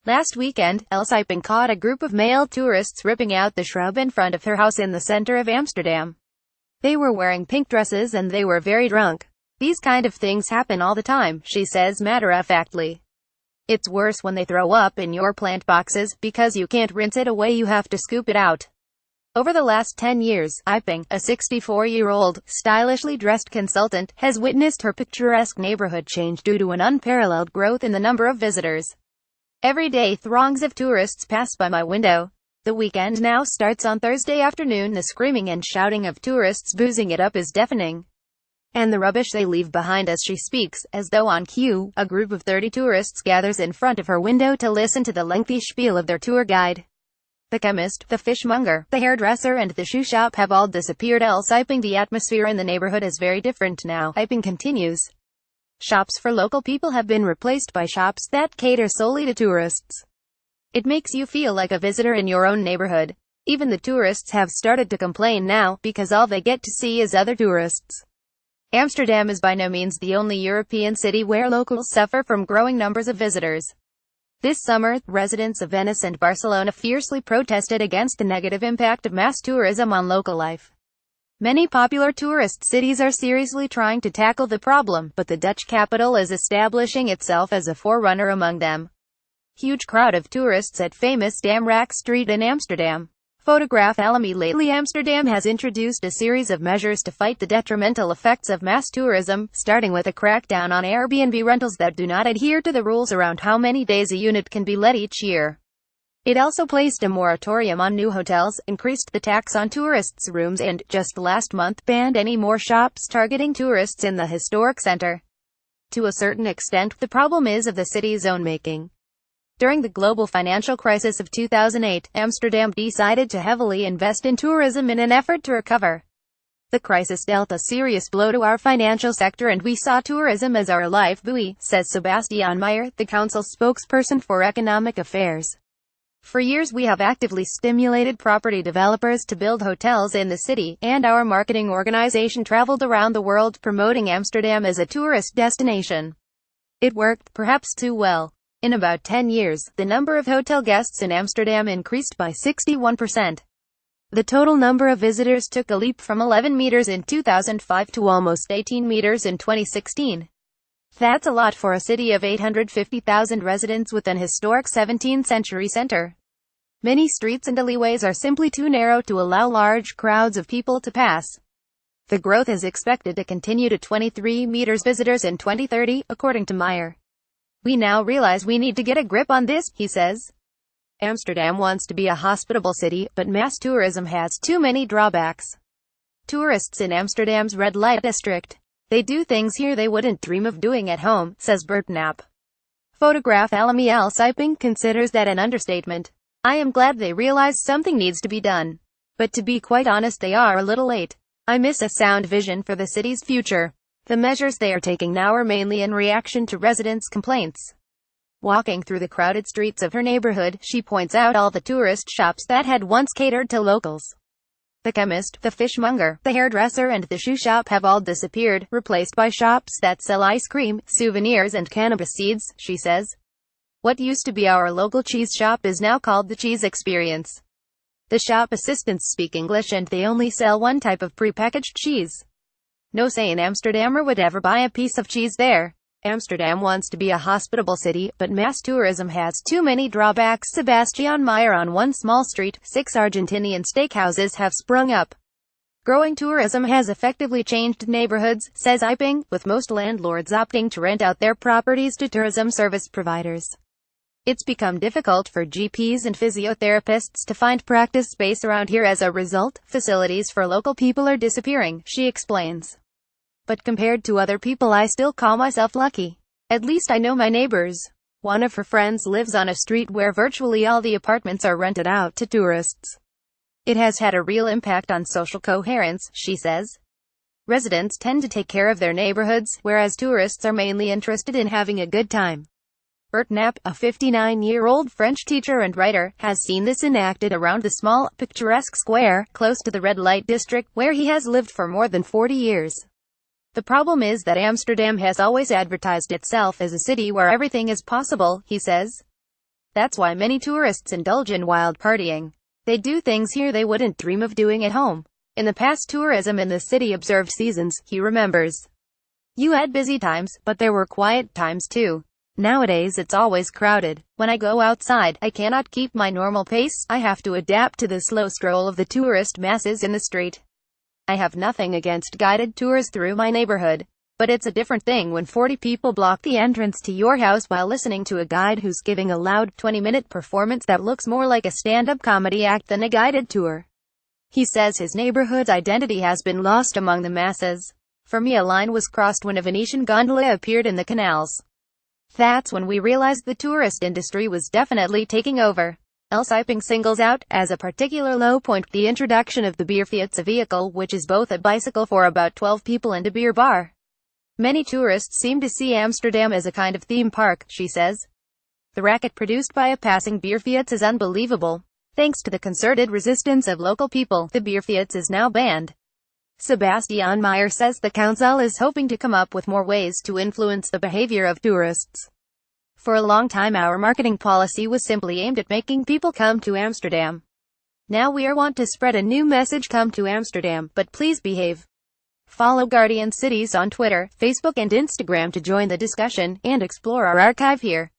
Last weekend, Els Iping caught a group of male tourists ripping out the shrub in front of her house in the center of Amsterdam. They were wearing pink dresses and they were very drunk. These kind of things happen all the time, she says matter-of-factly. It's worse when they throw up in your plant boxes, because you can't rinse it away, you have to scoop it out. Over the last 10 years, Iping, a 64-year-old, stylishly dressed consultant, has witnessed her picturesque neighborhood change due to an unparalleled growth in the number of visitors. Every day throngs of tourists pass by my window. The weekend now starts on Thursday afternoon. The screaming and shouting of tourists boozing it up is deafening. And the rubbish they leave behind, as she speaks, as though on cue, a group of 30 tourists gathers in front of her window to listen to the lengthy spiel of their tour guide. The chemist, the fishmonger, the hairdresser and the shoe shop have all disappeared. Els Iping: the atmosphere in the neighborhood is very different now. Iping continues. Shops for local people have been replaced by shops that cater solely to tourists. It makes you feel like a visitor in your own neighborhood. Even the tourists have started to complain now, because all they get to see is other tourists. Amsterdam is by no means the only European city where locals suffer from growing numbers of visitors. This summer, residents of Venice and Barcelona fiercely protested against the negative impact of mass tourism on local life. Many popular tourist cities are seriously trying to tackle the problem, but the Dutch capital is establishing itself as a forerunner among them. Huge crowd of tourists at famous Damrak Street in Amsterdam. Photograph Alamy. Lately Amsterdam has introduced a series of measures to fight the detrimental effects of mass tourism, starting with a crackdown on Airbnb rentals that do not adhere to the rules around how many days a unit can be let each year. It also placed a moratorium on new hotels, increased the tax on tourists' rooms and, just last month, banned any more shops targeting tourists in the historic center. To a certain extent, the problem is of the city's own making. During the global financial crisis of 2008, Amsterdam decided to heavily invest in tourism in an effort to recover. The crisis dealt a serious blow to our financial sector and we saw tourism as our life buoy, says Sebastian Meyer, the council spokesperson for economic affairs. For years we have actively stimulated property developers to build hotels in the city, and our marketing organization traveled around the world promoting Amsterdam as a tourist destination. It worked, perhaps too well. In about 10 years, the number of hotel guests in Amsterdam increased by 61%. The total number of visitors took a leap from 11 meters in 2005 to almost 18 meters in 2016. That's a lot for a city of 850,000 residents with an historic 17th-century center. Many streets and alleyways are simply too narrow to allow large crowds of people to pass. The growth is expected to continue to 23 meters visitors in 2030, according to Meyer. We now realize we need to get a grip on this, he says. Amsterdam wants to be a hospitable city, but mass tourism has too many drawbacks. Tourists in Amsterdam's red light district. They do things here they wouldn't dream of doing at home, says Bert Knapp. Photograph Alamy. Els Iping considers that an understatement. I am glad they realize something needs to be done. But to be quite honest, they are a little late. I miss a sound vision for the city's future. The measures they are taking now are mainly in reaction to residents' complaints. Walking through the crowded streets of her neighborhood, she points out all the tourist shops that had once catered to locals. The chemist, the fishmonger, the hairdresser and the shoe shop have all disappeared, replaced by shops that sell ice cream, souvenirs and cannabis seeds, she says. What used to be our local cheese shop is now called the Cheese Experience. The shop assistants speak English and they only sell one type of prepackaged cheese. No sane Amsterdammer would ever buy a piece of cheese there. Amsterdam wants to be a hospitable city, but mass tourism has too many drawbacks. Sebastian Meyer. On one small street, 6 Argentinian steakhouses have sprung up. Growing tourism has effectively changed neighborhoods, says Iping, with most landlords opting to rent out their properties to tourism service providers. It's become difficult for GPs and physiotherapists to find practice space around here. As a result, facilities for local people are disappearing, she explains. But compared to other people, I still call myself lucky. At least I know my neighbors. One of her friends lives on a street where virtually all the apartments are rented out to tourists. It has had a real impact on social coherence, she says. Residents tend to take care of their neighborhoods, whereas tourists are mainly interested in having a good time. Bert Knapp, a 59-year-old French teacher and writer, has seen this enacted around the small, picturesque square, close to the red light district, where he has lived for more than 40 years. The problem is that Amsterdam has always advertised itself as a city where everything is possible, he says. That's why many tourists indulge in wild partying. They do things here they wouldn't dream of doing at home. In the past, tourism in the city observed seasons, he remembers. You had busy times, but there were quiet times too. Nowadays it's always crowded. When I go outside, I cannot keep my normal pace. I have to adapt to the slow stroll of the tourist masses in the street. I have nothing against guided tours through my neighborhood. But it's a different thing when 40 people block the entrance to your house while listening to a guide who's giving a loud 20-minute performance that looks more like a stand-up comedy act than a guided tour. He says his neighborhood's identity has been lost among the masses. For me, a line was crossed when a Venetian gondola appeared in the canals. That's when we realized the tourist industry was definitely taking over. Els Iping singles out, as a particular low point, the introduction of the Bierfiets, a vehicle which is both a bicycle for about 12 people and a beer bar. Many tourists seem to see Amsterdam as a kind of theme park, she says. The racket produced by a passing Bierfiets is unbelievable. Thanks to the concerted resistance of local people, the Bierfiets is now banned. Sebastian Meyer says the council is hoping to come up with more ways to influence the behavior of tourists. For a long time our marketing policy was simply aimed at making people come to Amsterdam. Now we want to spread a new message: come to Amsterdam, but please behave. Follow Guardian Cities on Twitter, Facebook and Instagram to join the discussion, and explore our archive here.